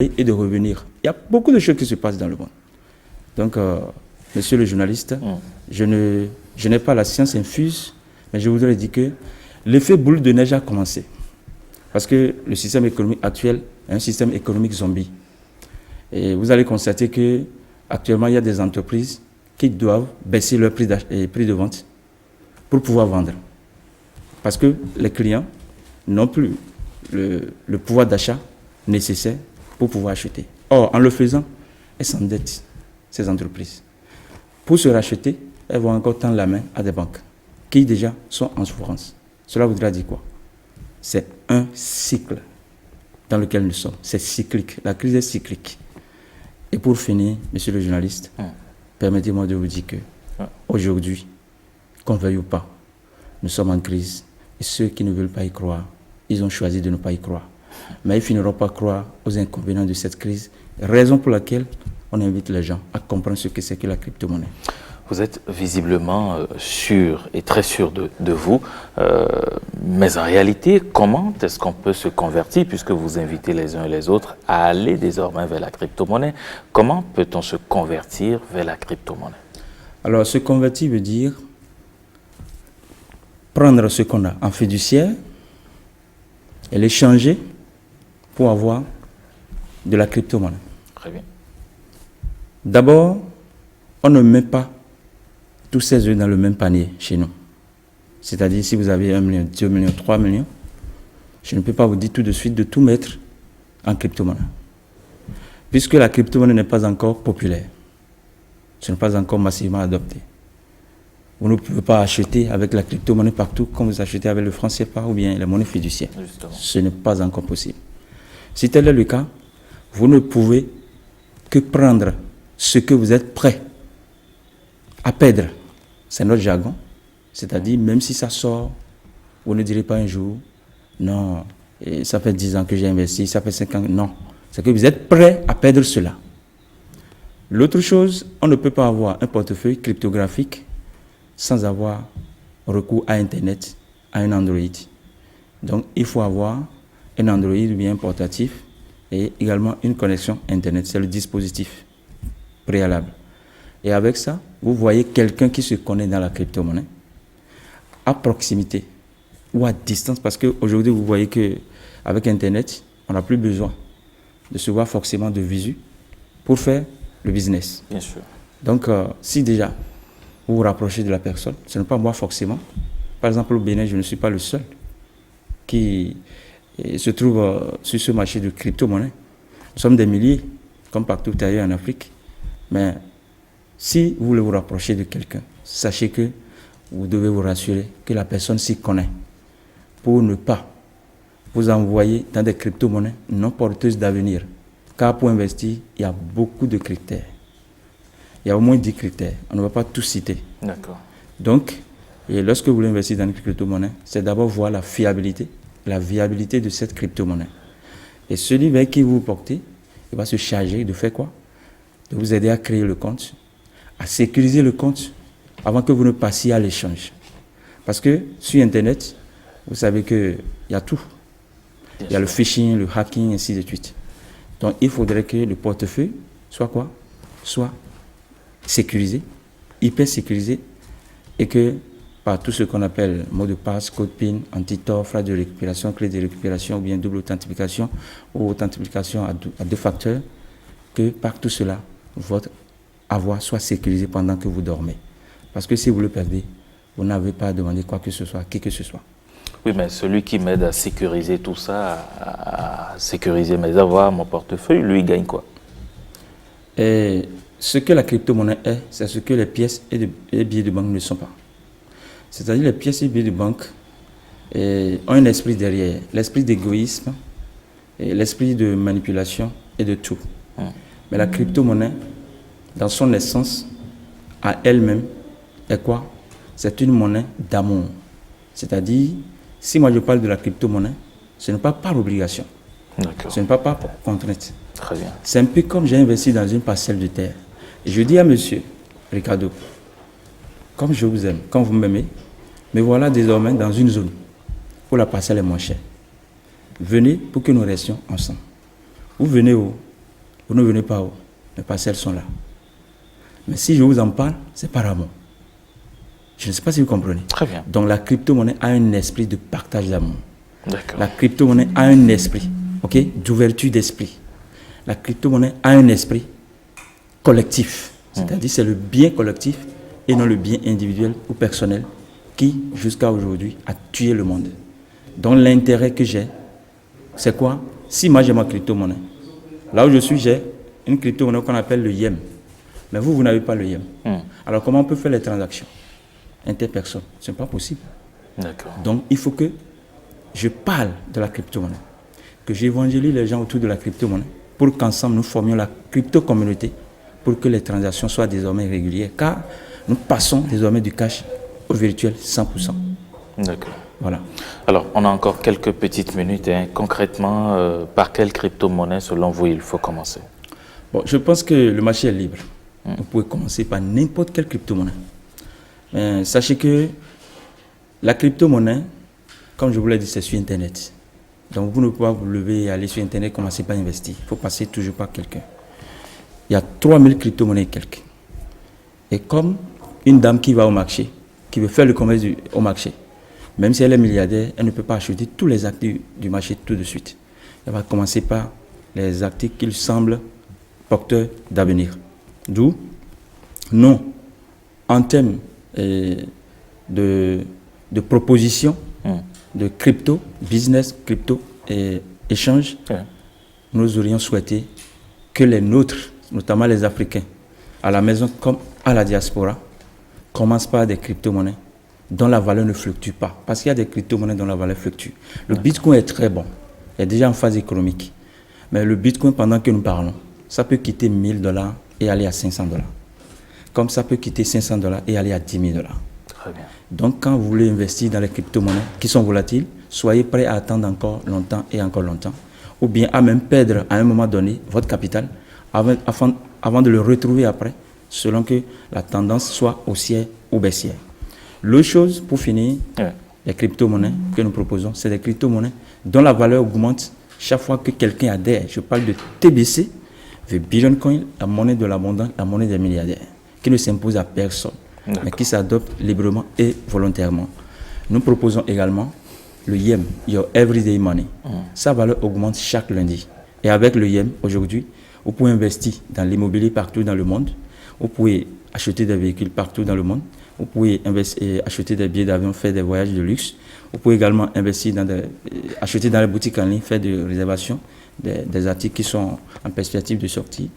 et de revenir. Il y a beaucoup de choses qui se passent dans le monde. Donc, monsieur le journaliste, je n'ai pas la science infuse, mais je voudrais dire que l'effet boule de neige a commencé. Parce que le système économique actuel est un système économique zombie. Et vous allez constater qu'actuellement, il y a des entreprises qui doivent baisser leur prix de vente pour pouvoir vendre. Parce que les clients n'ont plus le pouvoir d'achat nécessaire pour pouvoir acheter. Or, en le faisant, elles s'endettent, ces entreprises. Pour se racheter, elles vont encore tendre la main à des banques qui déjà sont en souffrance. Cela voudra dire quoi? C'est un cycle dans lequel nous sommes. C'est cyclique. La crise est cyclique. Et pour finir, monsieur le journaliste, permettez-moi de vous dire que aujourd'hui, qu'on veuille ou pas, nous sommes en crise. Et ceux qui ne veulent pas y croire, ils ont choisi de ne pas y croire. Mais ils finiront par croire aux inconvénients de cette crise, raison pour laquelle on invite les gens à comprendre ce que c'est que la crypto-monnaie. Vous êtes visiblement sûr et très sûr de vous, mais en réalité, comment est-ce qu'on peut se convertir, puisque vous invitez les uns et les autres à aller désormais vers la crypto-monnaie? Comment peut-on se convertir vers la crypto-monnaie? Alors, se convertir veut dire prendre ce qu'on a en fiduciaire et l'échanger pour avoir de la crypto-monnaie. Très bien. D'abord, on ne met pas tous ces œufs dans le même panier chez nous. C'est-à-dire, si vous avez 1 million, 2 millions, 3 millions, je ne peux pas vous dire tout de suite de tout mettre en crypto-monnaie. Puisque la crypto-monnaie n'est pas encore populaire. Ce n'est pas encore massivement adopté. Vous ne pouvez pas acheter avec la crypto-monnaie partout comme vous achetez avec le franc CFA ou bien les monnaies fiduciaires. Justement. Ce n'est pas encore possible. Si tel est le cas, vous ne pouvez que prendre ce que vous êtes prêt à perdre. C'est notre jargon. C'est-à-dire, même si ça sort, vous ne direz pas un jour, non, et ça fait 10 ans que j'ai investi, ça fait 5 ans, non. C'est que vous êtes prêt à perdre cela. L'autre chose, on ne peut pas avoir un portefeuille cryptographique sans avoir recours à Internet, à un Android. Donc, il faut avoir un Android bien portatif et également une connexion Internet. C'est le dispositif préalable. Et avec ça, vous voyez quelqu'un qui se connaît dans la crypto-monnaie à proximité ou à distance, parce qu'aujourd'hui, vous voyez qu'avec Internet, on n'a plus besoin de se voir forcément de visu pour faire le business. Bien sûr. Donc, si déjà vous vous rapprochez de la personne, ce n'est pas moi forcément. Par exemple, au Bénin, je ne suis pas le seul qui se trouve sur ce marché de crypto-monnaie. Nous sommes des milliers, comme partout ailleurs en Afrique. Mais si vous voulez vous rapprocher de quelqu'un, sachez que vous devez vous rassurer que la personne s'y connaît pour ne pas vous envoyer dans des crypto-monnaies non porteuses d'avenir. Car pour investir, il y a beaucoup de critères. Il y a au moins 10 critères. On ne va pas tous citer. D'accord. Donc, et lorsque vous voulez investir dans une crypto-monnaie, c'est d'abord voir la fiabilité, la viabilité de cette crypto-monnaie. Et celui vers qui vous portez, il va se charger de faire quoi? De vous aider à créer le compte, à sécuriser le compte avant que vous ne passiez à l'échange. Parce que sur Internet, vous savez qu'il y a tout. Il y a le phishing, le hacking, ainsi de suite. Donc, il faudrait que le portefeuille soit quoi? Soit sécurisé, hyper sécurisé, et que par tout ce qu'on appelle mot de passe, code PIN, anti-tor, phrase de récupération, clé de récupération, ou bien double authentification, ou authentification à deux facteurs, que par tout cela, votre avoir soit sécurisé pendant que vous dormez. Parce que si vous le perdez, vous n'avez pas à demander quoi que ce soit, qui que ce soit. Oui, mais celui qui m'aide à sécuriser tout ça, à sécuriser mes avoirs, mon portefeuille, lui, il gagne quoi? Et ce que la crypto-monnaie est, c'est ce que les pièces et les billets de banque ne sont pas. C'est-à-dire les pièces et les billets de banque ont un esprit derrière, l'esprit d'égoïsme, l'esprit de manipulation et de tout. Mais la crypto-monnaie, dans son essence, à elle-même, est quoi? C'est une monnaie d'amour. C'est-à-dire, si moi je parle de la crypto-monnaie, ce n'est pas par obligation. D'accord. Ce n'est pas par contrainte. Très bien. C'est un peu comme j'ai investi dans une parcelle de terre. Et je dis à monsieur Ricardo, comme je vous aime, comme vous m'aimez, me voilà désormais dans une zone où la parcelle est moins chère. Venez pour que nous restions ensemble. Vous venez où? vous ne venez pas où les parcelles sont là. Mais si je vous en parle, c'est par amour. Je ne sais pas si vous comprenez. Très bien. Donc la crypto-monnaie a un esprit de partage d'amour. D'accord. La crypto-monnaie a un esprit, ok, d'ouverture d'esprit. La crypto-monnaie a un esprit collectif. C'est-à-dire c'est le bien collectif et non le bien individuel ou personnel qui, jusqu'à aujourd'hui, a tué le monde. Donc l'intérêt que j'ai, c'est quoi? Si moi j'ai ma crypto-monnaie, là où je suis, j'ai une crypto-monnaie qu'on appelle le YEM. Mais vous n'avez pas le YEM. Alors comment on peut faire les transactions interpersonnes? Ce n'est pas possible. D'accord. Donc il faut que je parle de la crypto-monnaie, que j'évangélise les gens autour de la crypto-monnaie pour qu'ensemble nous formions la crypto-communauté pour que les transactions soient désormais régulières, car nous passons désormais du cash au virtuel 100%. D'accord. Voilà. Alors, on a encore quelques petites minutes. Concrètement, par quelle crypto-monnaie, selon vous, il faut commencer? Bon, je pense que le marché est libre. Vous pouvez commencer par n'importe quelle crypto-monnaie. Sachez que la crypto-monnaie, comme je vous l'ai dit, c'est sur Internet. Donc, vous ne pouvez pas vous lever et aller sur Internet et commencer par investir. Il faut passer toujours par quelqu'un. Il y a 3000 crypto-monnaies et quelques. Et comme une dame qui va au marché, qui veut faire le commerce au marché, même si elle est milliardaire, elle ne peut pas acheter tous les actifs du marché tout de suite. Elle va commencer par les actifs qui semblent porteurs d'avenir. D'où, non, en termes de propositions, de crypto, business, crypto et échange, nous aurions souhaité que les nôtres, notamment les Africains, à la maison comme à la diaspora, commencent par des crypto-monnaies dont la valeur ne fluctue pas. Parce qu'il y a des crypto-monnaies dont la valeur fluctue. Le Bitcoin est très bon, il est déjà en phase économique. Mais le Bitcoin, pendant que nous parlons, ça peut quitter $1000 et aller à $500. Comme ça peut quitter $500 et aller à $10 000. Très bien. Donc, quand vous voulez investir dans les crypto-monnaies qui sont volatiles, soyez prêts à attendre encore longtemps et encore longtemps. Ou bien à même perdre à un moment donné votre capital avant de le retrouver après, selon que la tendance soit haussière ou baissière. L'autre chose, pour finir, les crypto-monnaies que nous proposons, c'est des crypto-monnaies dont la valeur augmente chaque fois que quelqu'un adhère. Je parle de TBC, the Billion Coin, la monnaie de l'abondance, la monnaie des milliardaires, qui ne s'impose à personne, mais qui s'adopte librement et volontairement. Nous proposons également le YEM, Your Everyday Money. Sa valeur augmente chaque lundi. Et avec le YEM, aujourd'hui, vous pouvez investir dans l'immobilier partout dans le monde. Vous pouvez acheter des véhicules partout dans le monde. Vous pouvez acheter des billets d'avion, faire des voyages de luxe. Vous pouvez également investir acheter dans les boutiques en ligne, faire des réservations des articles qui sont en perspective de sortie.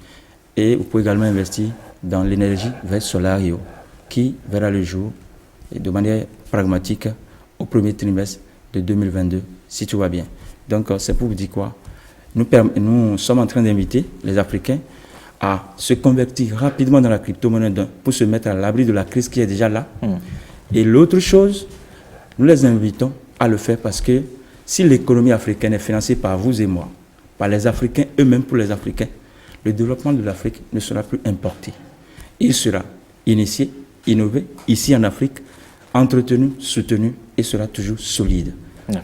Et vous pouvez également investir dans l'énergie verte Solario, qui verra le jour et de manière pragmatique au premier trimestre de 2022, si tout va bien. Donc, c'est pour vous dire quoi? Nous sommes en train d'inviter les Africains à se convertir rapidement dans la crypto-monnaie pour se mettre à l'abri de la crise qui est déjà là. Et l'autre chose, nous les invitons à le faire parce que si l'économie africaine est financée par vous et moi, par les Africains eux-mêmes pour les Africains, le développement de l'Afrique ne sera plus importé. Il sera initié, innové, ici en Afrique, entretenu, soutenu et sera toujours solide.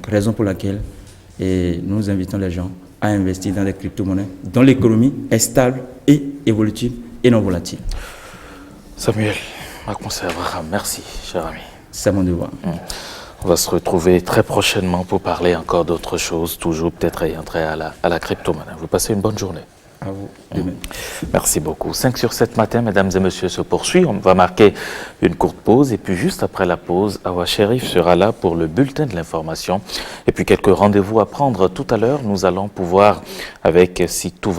Raison pour laquelle nous invitons les gens à investir dans les crypto-monnaies dont l'économie est stable et évolutive et non volatile. Samuel Macmoussa Abraham, merci, cher ami. C'est mon devoir. On va se retrouver très prochainement pour parler encore d'autres choses, toujours peut-être ayant trait à la crypto-monnaie. Vous passez une bonne journée. À vous, de même. Merci beaucoup. 5 sur 7 matin, mesdames et messieurs, se poursuit. On va marquer une courte pause et puis juste après la pause, Awa Sherif sera là pour le bulletin de l'information. Et puis quelques rendez-vous à prendre tout à l'heure. Nous allons pouvoir, si tout va